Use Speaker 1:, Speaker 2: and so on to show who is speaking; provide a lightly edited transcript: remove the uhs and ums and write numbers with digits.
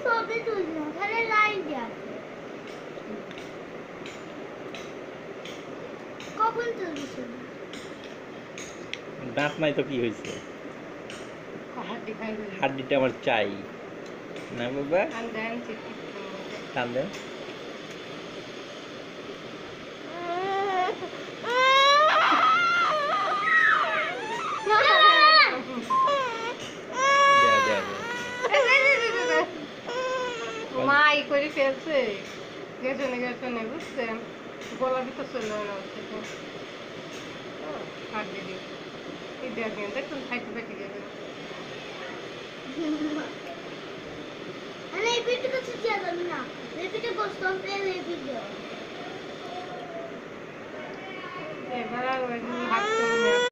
Speaker 1: ছবি তুলছি খালি লাইন দিয়া কখন তুলছিস
Speaker 2: দাঁত নাই তো কি হয়েছে হাড্ডিটা আমার চাই না বাবা টান দেন
Speaker 3: মাই করে ফেলছে গেছনে গেছনে বুঝছেন গলা ভিতর চলে হচ্ছে কাট দিদি এই দেখেন দেখুন খাইতে পেটে যাবে
Speaker 1: এই ভিডিওটা ছিটিয়ে যাবে না এই ভিডিও পোস্ট করতে এই ভিডিও
Speaker 3: এবার হাত